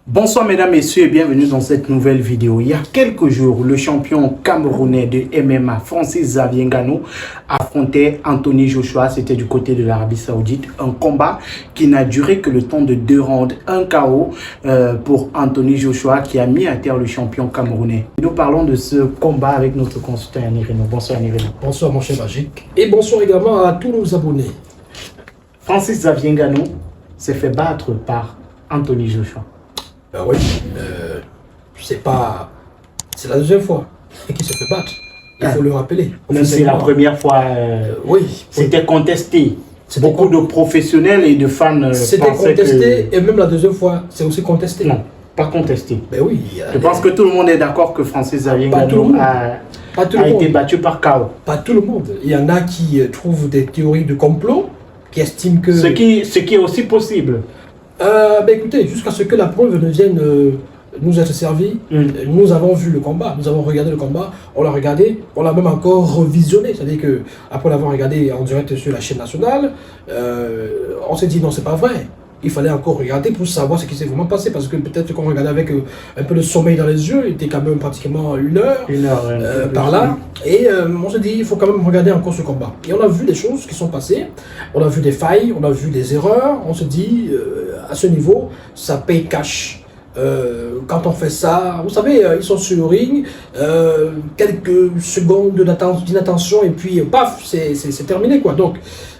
Bonsoir mesdames, messieurs et bienvenue dans cette nouvelle vidéo. Il y a quelques jours, le champion camerounais de MMA, Francis Xavier Ngannou, affrontait Anthony Joshua. C'était du côté de l'Arabie Saoudite. Un combat qui n'a duré que le temps de 2 rounds. Un KO pour Anthony Joshua qui a mis à terre le champion camerounais. Nous parlons de ce combat avec notre consultant Yannick Reno. Bonsoir Yannick Reno. Bonsoir mon cher Magique. Et bonsoir également à tous nos abonnés. Francis Xavier Ngannou s'est fait battre par Anthony Joshua. Oui, c'est la deuxième fois qu'il se fait battre. Il faut le rappeler. C'est la première fois. Oui. C'était contesté. Beaucoup de professionnels et de fans. C'était contesté et même la deuxième fois, c'est aussi contesté. Non, pas contesté. Ben oui. Je pense que tout le monde est d'accord que Francis Xavier Ngannou a été battu par KO. Pas tout le monde. Il y en a qui trouvent des théories de complot, qui estiment que... Ce qui est aussi possible. Ben écoutez, jusqu'à ce que la preuve ne vienne nous être servie, nous avons vu le combat, nous avons regardé le combat, on l'a regardé, on l'a même encore revisionné, c'est-à-dire que après l'avoir regardé en direct sur la chaîne nationale, on s'est dit non, c'est pas vrai. Il fallait encore regarder pour savoir ce qui s'est vraiment passé, parce que peut-être qu'on regardait avec un peu de sommeil dans les yeux, il était quand même pratiquement une heure par là, et on s'est dit il faut quand même regarder encore ce combat. Et on a vu des choses qui sont passées, on a vu des failles, on a vu des erreurs, on se dit à ce niveau, ça paye cash. Quand on fait ça, vous savez, ils sont sur le ring, quelques secondes d'inattention et puis paf, c'est terminé quoi. Donc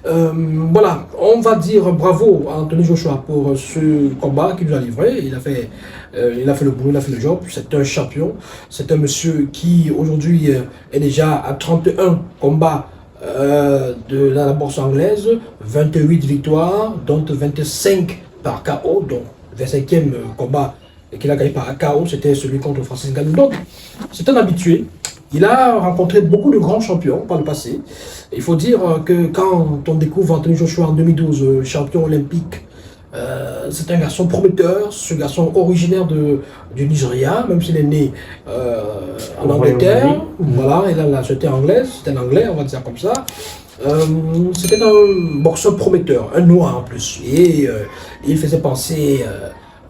voilà, on va dire bravo à Anthony Joshua pour ce combat qu'il nous a livré. Il a fait le boulot, il a fait le job. C'est un champion, c'est un monsieur qui aujourd'hui est déjà à 31 combats de la boxe anglaise, 28 victoires, dont 25 par KO, donc 25e combat qu'il a gagné par KO, c'était celui contre Francis Ngannou. Donc, c'est un habitué. Il a rencontré beaucoup de grands champions par le passé. Il faut dire que quand on découvre Anthony Joshua en 2012, champion olympique, c'est un garçon prometteur, ce garçon originaire du Nigeria, même s'il est né en Angleterre. Voilà, il a la nationalité anglaise, c'est un anglais, on va dire comme ça. C'était un boxeur prometteur, un noir en plus. Et il faisait penser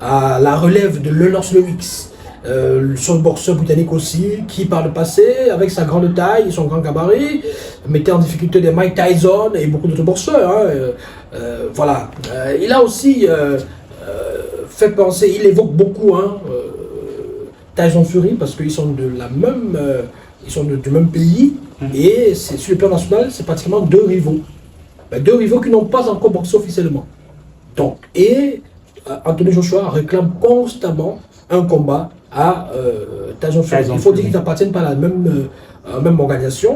à la relève de Lennox Lewis, son boxeur britannique aussi, qui par le passé, avec sa grande taille et son grand gabarit, mettait en difficulté des Mike Tyson et beaucoup d'autres boxeurs. Voilà. Il a aussi fait penser, il évoque beaucoup Tyson Fury, parce qu'ils sont de la même, ils sont du même pays, et sur le plan national, c'est pratiquement deux rivaux. Deux rivaux qui n'ont pas encore boxé officiellement. Donc, Anthony Joshua réclame constamment un combat à Tyson Fury. Il faut dire qu'ils n'appartiennent pas à la même organisation.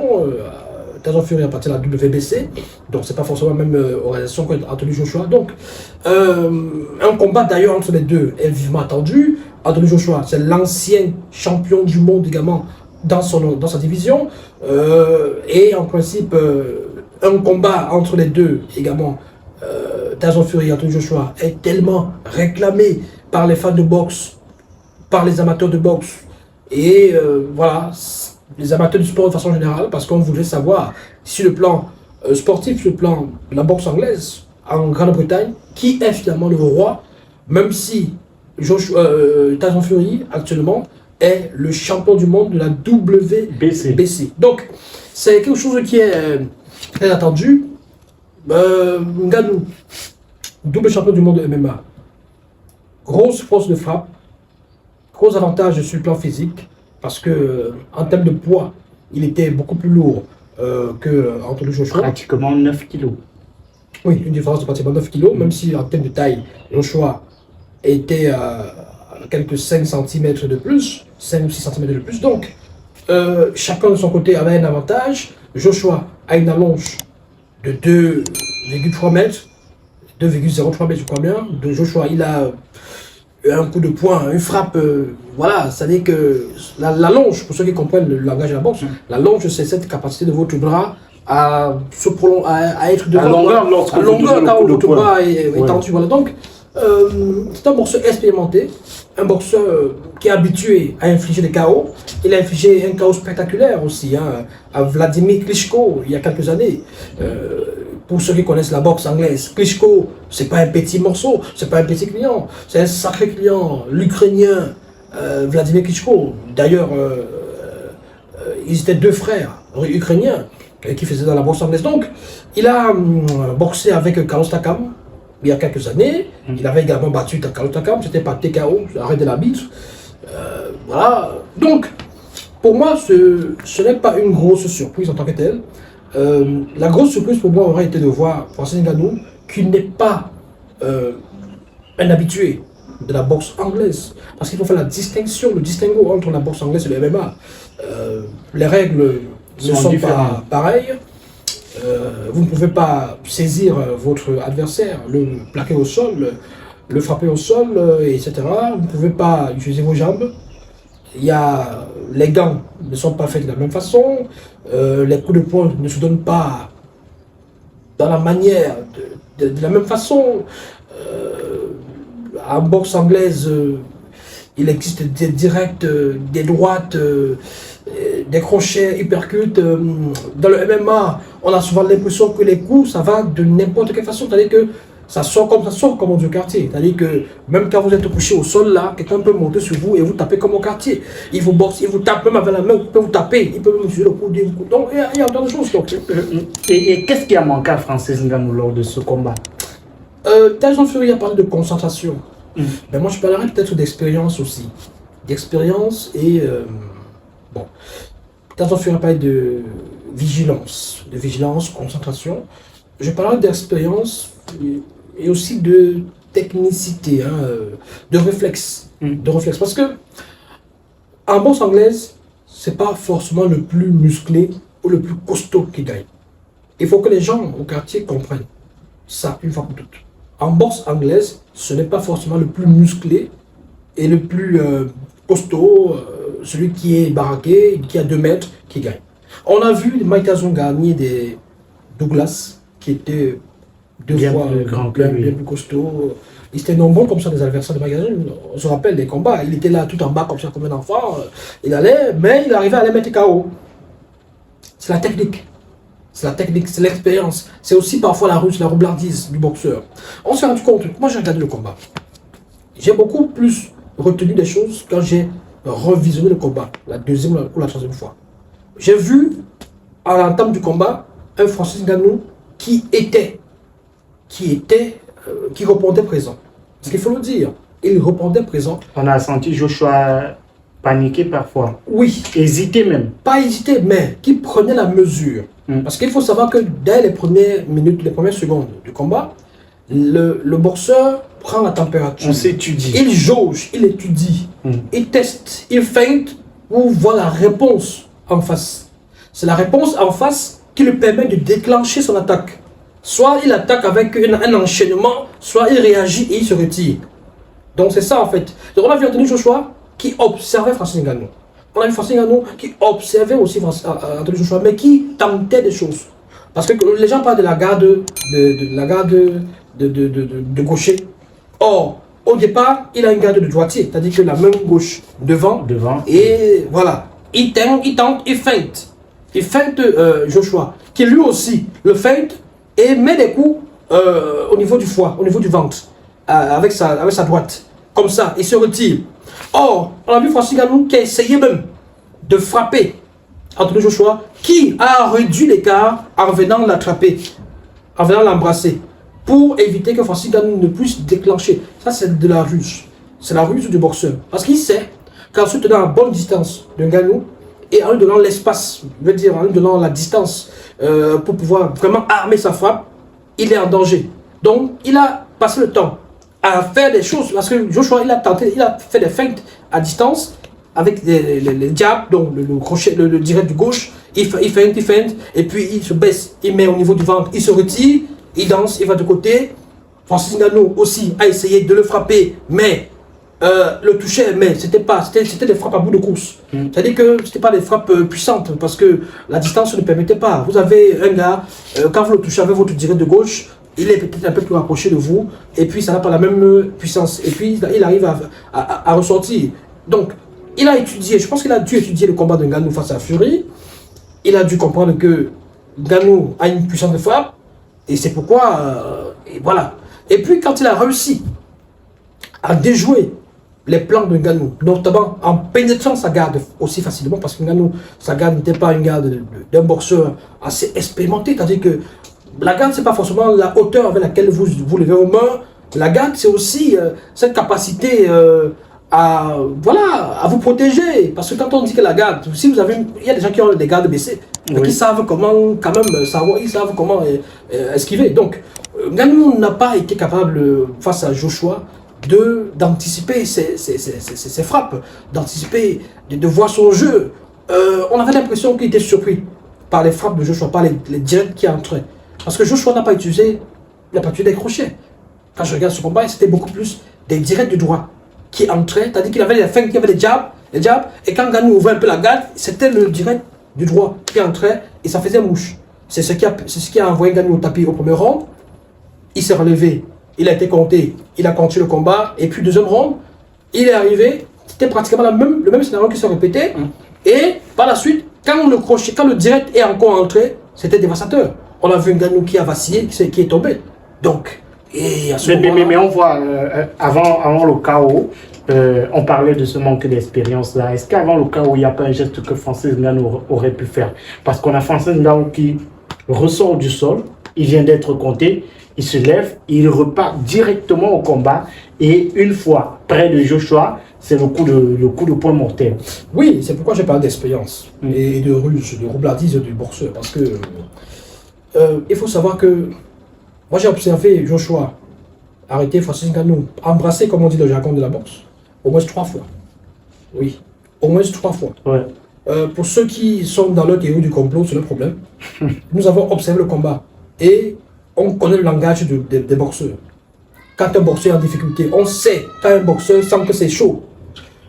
Tyson Fury appartient à la WBC, donc c'est pas forcément la même organisation qu'Anthony Joshua. Donc, un combat d'ailleurs entre les deux est vivement attendu. Anthony Joshua, c'est l'ancien champion du monde également dans sa division. Et en principe, un combat entre les deux également, Tyson Fury et Anthony Joshua, est tellement réclamé par les fans de boxe, par les amateurs de boxe, et voilà, les amateurs du sport de façon générale, parce qu'on voulait savoir, sur le plan sportif, sur le plan de la boxe anglaise, en Grande-Bretagne, qui est finalement le roi, même si Tyson Fury, actuellement, est le champion du monde de la WBC. Donc, c'est quelque chose qui est très attendu. Ngannou, double champion du monde de MMA, grosse force de frappe, gros avantage sur le plan physique, parce que en termes de poids, il était beaucoup plus lourd que Anthony Joshua. Pratiquement 9 kilos. Oui, une différence de pratiquement 9 kilos, même si en termes de taille, Joshua était à quelques 5 cm de plus, 5 ou 6 cm de plus. Donc, chacun de son côté avait un avantage. Joshua a une allonge de 2,3 mètres, 2,03 mètres, je crois bien. De Joshua, il a un coup de poing, une frappe, voilà, c'est-à-dire que la longe, pour ceux qui comprennent le langage de la boxe, la longe, c'est cette capacité de votre bras à se prolonger, à être devant, à longueur quand votre bras est tendu. Voilà. Donc, c'est un boxeur expérimenté, un boxeur qui est habitué à infliger des KO. Il a infligé un KO spectaculaire aussi à Vladimir Klitschko il y a quelques années. Pour ceux qui connaissent la boxe anglaise, Klitschko, c'est pas un petit morceau, c'est pas un petit client, c'est un sacré client, l'Ukrainien Vladimir Klitschko. D'ailleurs, ils étaient deux frères ukrainiens qui faisaient dans la boxe anglaise. Donc, il a boxé avec Carlos Takam il y a quelques années. Il avait également battu Carlos Takam, c'était pas TKO, arrêt de la bite. Voilà. Donc, pour moi, ce n'est pas une grosse surprise en tant que telle. La grosse surprise pour moi aurait été de voir Francis Ngannou, qui n'est pas un habitué de la boxe anglaise. Parce qu'il faut faire la distinction, le distinguo entre la boxe anglaise et le MMA. Les règles ne sont pas pareilles. Vous ne pouvez pas saisir votre adversaire, le plaquer au sol, le frapper au sol, etc. Vous ne pouvez pas utiliser vos jambes. Les gants ne sont pas faits de la même façon. Les coups de poing ne se donnent pas dans la manière, de la même façon. En boxe anglaise, il existe des directs, des droites, des crochets, uppercuts. Dans le MMA, on a souvent l'impression que les coups, ça va de n'importe quelle façon. C'est-à-dire que ça sort comme au quartier. C'est-à-dire que même quand vous êtes couché au sol, là, quelqu'un peut monter sur vous et vous taper comme au quartier. Il vous boxe, il vous tape même avec la main, il peut vous taper, il peut même utiliser le coude. Donc il y a autant de choses. Donc. Et qu'est-ce qui a manqué à Francis Ngannou lors de ce combat? Tyson Fury a parlé de concentration. Mais moi je parlerai peut-être d'expérience aussi. D'expérience et... bon. Tyson Fury a parlé de vigilance, concentration. Je parlerai d'expérience et aussi de technicité, de réflexe. Parce que en boxe anglaise, c'est pas forcément le plus musclé ou le plus costaud qui gagne. Il faut que les gens au quartier comprennent ça une fois pour toutes. En boxe anglaise, ce n'est pas forcément le plus musclé et le plus costaud, celui qui est baraqué, qui a 2 mètres, qui gagne. On a vu Mike Tyson gagner des Douglas, qui étaient bien plus costaud. Ils étaient nombreux comme ça, des adversaires de Mike Tyson. On se rappelle des combats, il était là tout en bas comme ça, comme un enfant. Il allait, mais il arrivait à les mettre KO. C'est la technique. C'est la technique, c'est l'expérience. C'est aussi parfois la ruse, la roublardise du boxeur. On s'est rendu compte, moi j'ai regardé le combat. J'ai beaucoup plus retenu des choses quand j'ai revisionné le combat, la deuxième ou la troisième fois. J'ai vu, à l'entame du combat, un Francis Ngannou qui répondait présent. Parce qu'il faut le dire, il répondait présent. On a senti Joshua paniquer parfois. Oui. Hésiter même. Pas hésiter, mais qui prenait la mesure. Parce qu'il faut savoir que dès les premières minutes, les premières secondes du combat, le boxeur prend la température. On s'étudie. Il jauge, il étudie, il teste, il feinte pour voir la réponse en face. C'est la réponse en face qui lui permet de déclencher son attaque. Soit il attaque avec un enchaînement, soit il réagit et il se retire. Donc c'est ça en fait. Donc on a vu Anthony Joshua qui observait Francis Ngannou. On a vu Francis Ngannou qui observait aussi Anthony Joshua, mais qui tentait des choses. Parce que les gens parlent de la garde de gaucher. Or, au départ, il a une garde de droitier, c'est-à-dire que la main gauche devant. Et voilà. Il tente, il feinte. Il feinte Joshua, qui lui aussi le feinte et met des coups au niveau du foie, au niveau du ventre, avec sa droite. Comme ça, il se retire. Or, on a vu Francis Ngannou qui a essayé même de frapper Anthony Joshua, qui a réduit l'écart en venant l'attraper, en venant l'embrasser, pour éviter que Francis Ngannou ne puisse déclencher. Ça, c'est de la ruse. C'est la ruse du boxeur. Parce qu'il sait qu'en se tenant à bonne distance de Ngannou, et en lui donnant l'espace, je veux dire, en lui donnant la distance pour pouvoir vraiment armer sa frappe, il est en danger. Donc, il a passé le temps à faire des choses, parce que Joshua, il a fait des feintes à distance, avec les jabs, donc le crochet, le direct du gauche, il feinte, et puis il se baisse, il met au niveau du ventre, il se retire, il danse, il va de côté. Francis Ngannou aussi a essayé de le frapper, mais le touchait, mais c'était des frappes à bout de course. C'est-à-dire que c'était pas des frappes puissantes, parce que la distance ne permettait pas. Vous avez un gars, quand vous le touchez avec votre direct de gauche, il est peut-être un peu plus rapproché de vous, et puis ça n'a pas la même puissance, et puis il arrive à ressortir. Donc, il a étudié, je pense qu'il a dû étudier le combat de Ngannou face à Fury. Il a dû comprendre que Ngannou a une puissance de frappe, Et c'est pourquoi, et voilà. Et puis quand il a réussi à déjouer les plans de Ngannou, notamment en pénétrant sa garde aussi facilement, parce que Ngannou, sa garde n'était pas une garde d'un boxeur assez expérimenté, c'est-à-dire que la garde, c'est pas forcément la hauteur avec laquelle vous levez aux mains. La garde, c'est aussi cette capacité à vous protéger. Parce que quand on dit que la garde, si vous avez, il y a des gens qui ont des gardes baissées, mais qui savent comment, quand même, savoir, ils savent comment esquiver. Donc, Ngannou n'a pas été capable, face à Joshua, d'anticiper ses frappes, d'anticiper, de voir son jeu. On avait l'impression qu'il était surpris par les frappes de Joshua, par les directs qui entraient. Parce que Joshua n'a pas utilisé des crochets. Quand je regarde ce combat, c'était beaucoup plus des directs du droit qui entraient, c'est-à-dire qu'il avait les feintes, qu'il avait des jabs, et quand Ngannou ouvrait un peu la garde, c'était le direct du droit qui entrait et ça faisait mouche. C'est ce qui a envoyé Ngannou au tapis au premier round. Il s'est relevé, il a été compté, il a continué le combat, et puis deuxième round, il est arrivé, c'était pratiquement le même scénario qui s'est répété, et par la suite, quand le direct est encore entré, c'était dévastateur. On a vu Ngannou qui a vacillé, qui est tombé. Donc, et à ce mais on voit, avant le chaos, on parlait de ce manque d'expérience-là. Est-ce qu'avant le chaos, il n'y a pas un geste que Francis Ngannou aurait pu faire? Parce qu'on a Francis Ngannou qui ressort du sol, il vient d'être compté, il se lève, il repart directement au combat, et une fois près de Joshua, c'est le coup de poing mortel. Oui, c'est pourquoi je parle d'expérience et de ruse, de roublardise du boxeur. Parce que il faut savoir que moi j'ai observé Joshua arrêter Francis Ngannou, embrasser, comme on dit, le jargon de la boxe, au moins 3 fois. Oui, au moins 3 fois. Ouais. Pour ceux qui sont dans le théorie du complot, c'est le problème. Nous avons observé le combat et on connaît le langage des boxeurs. Quand un boxeur est en difficulté, on sait quand un boxeur sent que c'est chaud.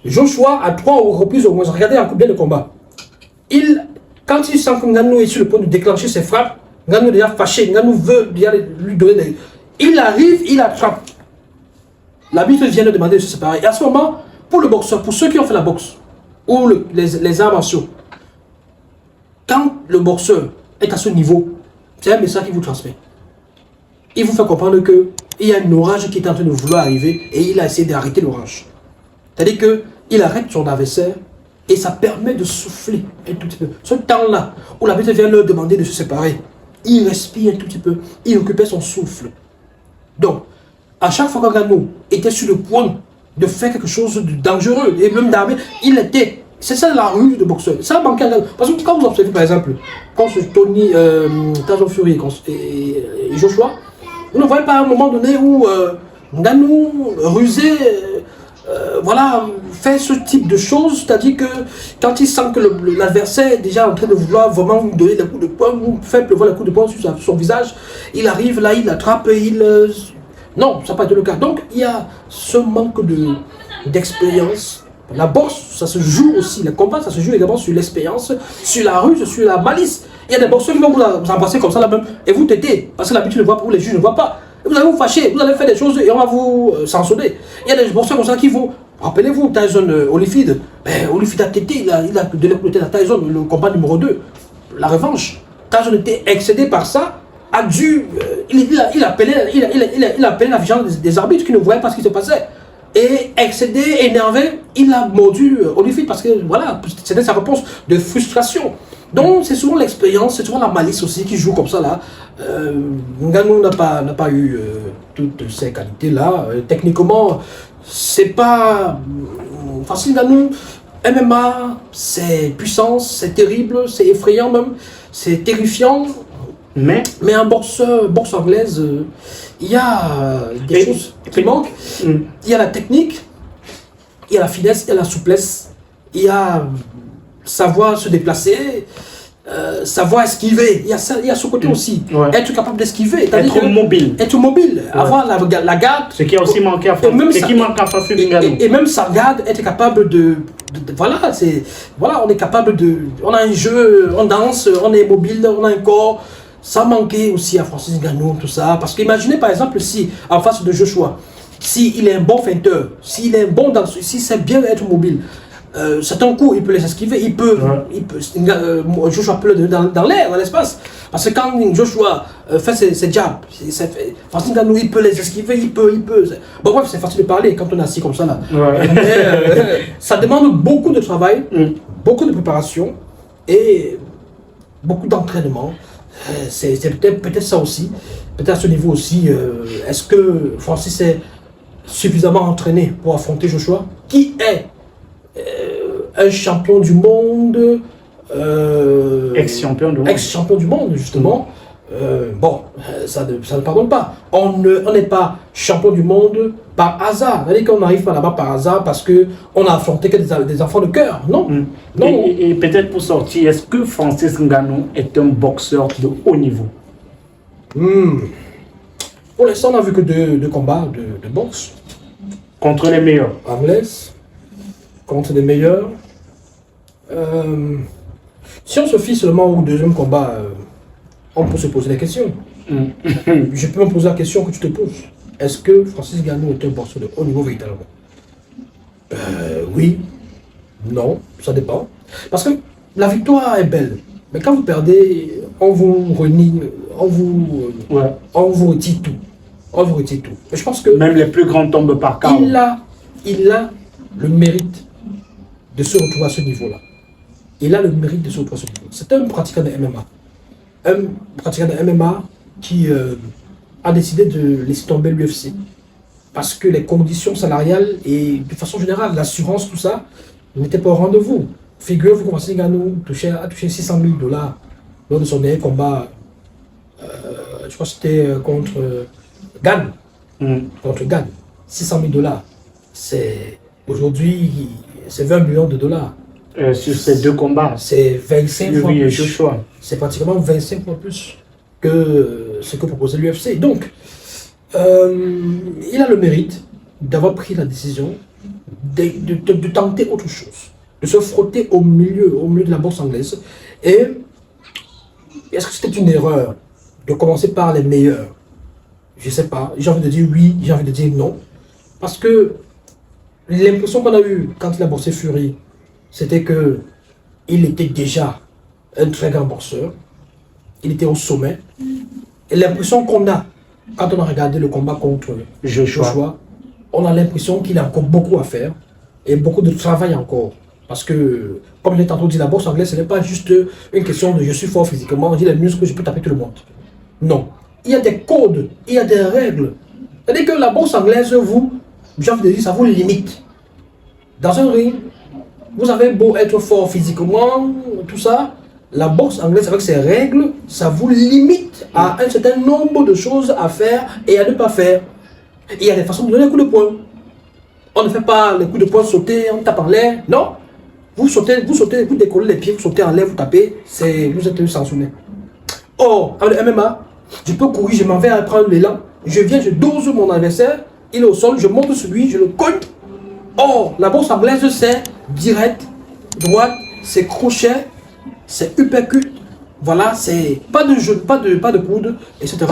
Joshua, à 3 reprises au moins, regardez en combien de combats. Quand il sent que Ngannou est sur le point de déclencher ses frappes, Ngannou est déjà fâché, Ngannou veut lui donner des... Il arrive, il attrape. L'arbitre vient de demander de se séparer. Et à ce moment, pour le boxeur, pour ceux qui ont fait la boxe, ou les arts martiaux, quand le boxeur est à ce niveau, c'est un message qu'il vous transmet. Il vous fait comprendre qu'il y a un orage qui est en train de vouloir arriver et il a essayé d'arrêter l'orage. C'est-à-dire qu'il arrête son adversaire et ça permet de souffler un tout petit peu. Ce temps-là où l'arbitre vient leur demander de se séparer, il respire un tout petit peu, il occupait son souffle. Donc, à chaque fois qu'Ngannou était sur le point de faire quelque chose de dangereux et même d'armer, il était. C'est ça la ruse de boxeur. Ça manquait à Ngannou. Parce que quand vous observez par exemple, quand c'est Tony, Tyson Fury et Joshua, vous ne voyez pas à un moment donné où Ngannou, rusé, voilà, fait ce type de choses, c'est-à-dire que quand il sent que l'adversaire est déjà en train de vouloir vraiment vous donner des coups de poing, vous faire pleuvoir les coups de poing sur son visage, il arrive là, il l'attrape et il... Non, ça n'a pas été le cas. Donc il y a ce manque d'expérience. La boxe, ça se joue aussi, le combat, ça se joue également sur l'expérience, sur la ruse, sur la malice. Il y a des boxeurs qui vont vous embrasser comme ça là même, et vous têtez, parce que l'habitude ne voit pas, ou les juges ne voient pas. Vous allez vous fâcher, vous allez faire des choses et on va vous sanctionner. Il y a des boxeurs comme ça qui vont... Rappelez-vous, Tyson Holyfield, Holyfield a tété, il a donné le coup de tête à Tyson, le combat numéro 2, la revanche. Tyson était excédé par ça, a dû... Il appelait la vigilance des arbitres qui ne voyaient pas ce qui se passait. Et excédé, énervé, il a mordu Holyfield parce que voilà, c'était sa réponse de frustration. Donc c'est souvent l'expérience, c'est souvent la malice aussi qui joue comme ça là. Ngannou n'a pas eu toutes ces qualités là. Techniquement, c'est pas facile. Ngannou, MMA, c'est puissance, c'est terrible, c'est effrayant même, c'est terrifiant. Mais en boxe anglaise, il y a des choses qui manquent. Il y a la technique, il y a la finesse, il y a la souplesse, il y a savoir se déplacer, savoir esquiver. Il y a ce côté aussi. Ouais. Être capable d'esquiver. Être mobile. Être mobile. Ouais. Avoir la garde. Ce qui a aussi manqué à Francis. Et même sa garde, être capable voilà, on est capable de... On a un jeu, on danse, on est mobile, on a un corps. Ça manquait aussi à Francis Ngannou, tout ça. Parce qu'imaginez par exemple si, en face de Joshua, s'il est un bon feinteur, s'il est un bon danseur, s'il sait bien être mobile, certains coups, il peut les esquiver, Joshua peut le donner dans l'air, dans l'espace. Parce que quand Joshua fait ses jabs, Francis Ngannou, il peut les esquiver, il peut. Bon, bref, c'est facile de parler quand on est assis comme ça là. Mais ça demande beaucoup de travail, beaucoup de préparation et beaucoup d'entraînement. C'est peut-être ça aussi, peut-être à ce niveau aussi. Est-ce que Francis est suffisamment entraîné pour affronter Joshua, qui est un champion du monde, ex-champion du monde justement. Ça ne pardonne pas. On n'est pas champion du monde par hasard. C'est-à-dire qu'on n'arrive pas là-bas par hasard parce qu'on a affronté que des enfants de cœur. Non. Non. Et peut-être pour sortir, est-ce que Francis Ngannou est un boxeur de haut niveau? Pour l'instant, on n'a vu que deux combats de boxe. Contre les meilleurs. Anglaise, contre les meilleurs. Si on se fie seulement au deuxième combat, on peut se poser la question. Je peux me poser la question que tu te poses. Est-ce que Francis Ngannou est un boxeur de haut niveau véritablement? Oui, non, ça dépend. Parce que la victoire est belle. Mais quand vous perdez, on vous renie, on vous retire tout. On vous retire tout. Mais je pense que même les plus grands tombent par KO. Il a le mérite de se retrouver à ce niveau-là. Il a le mérite de se retrouver à ce niveau. C'est un pratiquant de MMA. Un pratiquant de MMA qui a décidé de laisser tomber l'UFC. Parce que les conditions salariales et de façon générale, l'assurance, tout ça, n'étaient pas au rendez-vous. Figurez-vous que Francis Ngannou a touché 600 000 $ lors de son dernier combat. Je crois que c'était contre Gann. Contre Gann. 600 000 $. Aujourd'hui, c'est 20 millions de dollars. Sur ces deux combats, c'est 25 fois plus. Joshua. C'est pratiquement 25 fois plus que ce que proposait l'UFC. Donc, il a le mérite d'avoir pris la décision de tenter autre chose, de se frotter au milieu de la boxe anglaise. Et est-ce que c'était une erreur de commencer par les meilleurs? Je ne sais pas. J'ai envie de dire oui, j'ai envie de dire non. Parce que l'impression qu'on a eue quand il a boxé Fury, c'était qu'il était déjà un très grand boxeur. Il était au sommet. Et l'impression qu'on a, quand on a regardé le combat contre Joshua, on a l'impression qu'il a encore beaucoup à faire et beaucoup de travail encore. Parce que, comme je l'ai tantôt dit, la boxe anglaise, ce n'est pas juste une question de je suis fort physiquement, j'ai les muscles, je peux taper tout le monde. Non. Il y a des codes, il y a des règles. C'est-à-dire que la boxe anglaise, j'ai envie de dire, ça vous limite. Dans un ring, vous avez beau être fort physiquement, tout ça, la boxe anglaise avec ses règles, ça vous limite à un certain nombre de choses à faire et à ne pas faire. Il y a des façons de donner un coup de poing. On ne fait pas les coups de poing sauter, on tape en l'air. Non. Vous sautez, vous décollez les pieds, vous sautez en l'air, vous tapez, vous êtes sanctionné. Or, avec le MMA, je peux courir, je m'en vais à prendre l'élan, je viens, je dose mon adversaire, il est au sol, je monte sur lui, je le cogne. Or, la boxe anglaise, c'est direct, droite, c'est crochet, c'est uppercut, voilà, c'est pas de jeu, pas de coude, etc.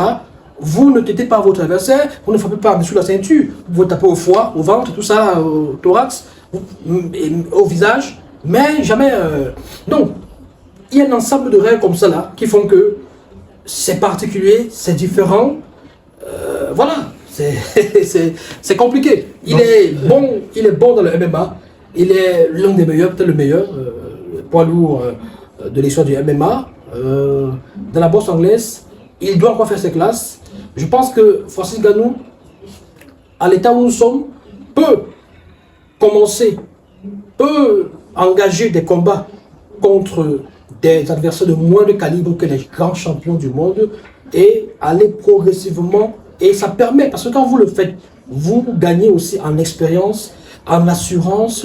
Vous ne têtez pas votre adversaire, vous ne frappez pas en dessous de la ceinture, vous tapez au foie, au ventre, tout ça, au thorax, au visage, mais jamais... Donc, il y a un ensemble de règles comme ça là, qui font que c'est particulier, c'est différent, voilà, c'est compliqué. Il est bon dans le MMA, il est l'un des meilleurs, peut-être le meilleur poids lourd de l'histoire du MMA. Dans la boxe anglaise, il doit encore faire ses classes. Je pense que Francis Ngannou, à l'état où nous sommes, peut engager des combats contre des adversaires de moins de calibre que les grands champions du monde et aller progressivement. Et ça permet, parce que quand vous le faites, vous gagnez aussi en expérience, en assurance,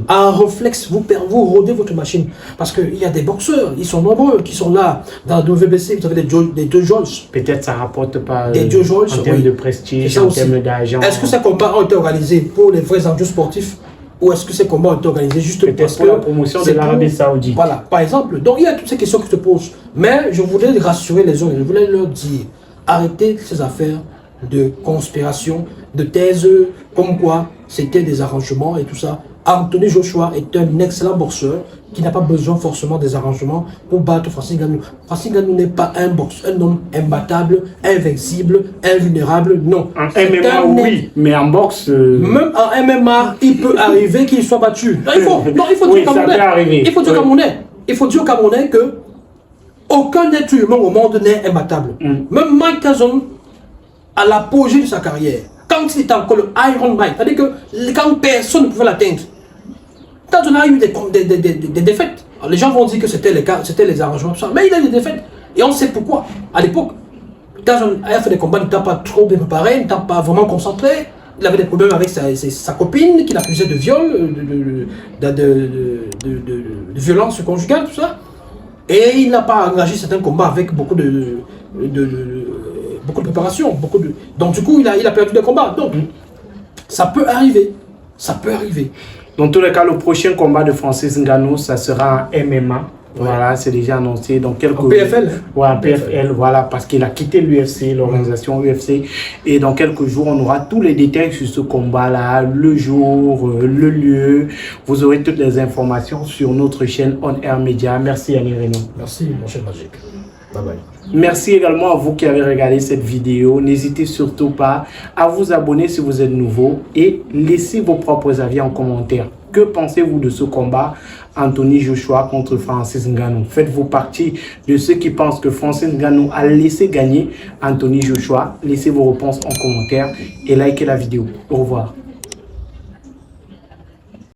en réflexe, vous rodez votre machine. Parce qu'il y a des boxeurs, ils sont nombreux, qui sont là. Dans la WBC, vous avez des Joe Jones. Peut-être ça ne rapporte pas des Joe Jones, en termes de prestige, en termes d'argent. Est-ce que ces combats ont été organisés pour les vrais enjeux sportifs ou est-ce que ces combats ont été organisés juste pour la promotion de l'Arabie Saoudite? Voilà, par exemple. Donc il y a toutes ces questions qui se posent. Mais je voulais rassurer les gens, je voulais leur dire, arrêtez ces affaires de conspiration, de thèses, comme quoi c'était des arrangements et tout ça. Anthony Joshua est un excellent boxeur qui n'a pas besoin forcément des arrangements pour battre Francis Ngannou. Francis Ngannou n'est pas un homme imbattable, invincible, invulnérable, non. En MMA, oui, mais en boxe... Même en MMA, il peut arriver qu'il soit battu. Non, il faut oui, dire au Camerounais. Il faut dire au Camerounais. Il faut dire au Camerounais que aucun être humain au monde n'est imbattable. Même Mike Tyson, à l'apogée de sa carrière, quand il était encore le Iron Mike, c'est-à-dire que quand personne ne pouvait l'atteindre, Tyson a eu des défaites. Alors, les gens vont dire que c'était les arrangements, mais il a eu des défaites. Et on sait pourquoi. À l'époque, Tyson a fait des combats, il n'était pas trop bien préparé, il n'était pas vraiment concentré. Il avait des problèmes avec sa copine, qui l'accusait de viol, de violence conjugale, tout ça. Et il n'a pas engagé certains combats avec beaucoup de préparation. Donc du coup, il a perdu des combats. Donc, ça peut arriver. Ça peut arriver. Dans tous les cas, le prochain combat de Francis Ngannou, ça sera en MMA. Voilà, c'est déjà annoncé. Donc, en PFL. Ouais, en PFL, voilà, parce qu'il a quitté l'UFC, l'organisation UFC. Et dans quelques jours, on aura tous les détails sur ce combat-là, le jour, le lieu. Vous aurez toutes les informations sur notre chaîne On Air Media. Merci, Annie Renaud. Merci, mon cher Magic. Bye bye. Merci également à vous qui avez regardé cette vidéo. N'hésitez surtout pas à vous abonner si vous êtes nouveau et laissez vos propres avis en commentaire. Que pensez-vous de ce combat Anthony Joshua contre Francis Ngannou? Faites-vous partie de ceux qui pensent que Francis Ngannou a laissé gagner Anthony Joshua? Laissez vos réponses en commentaire et likez la vidéo. Au revoir.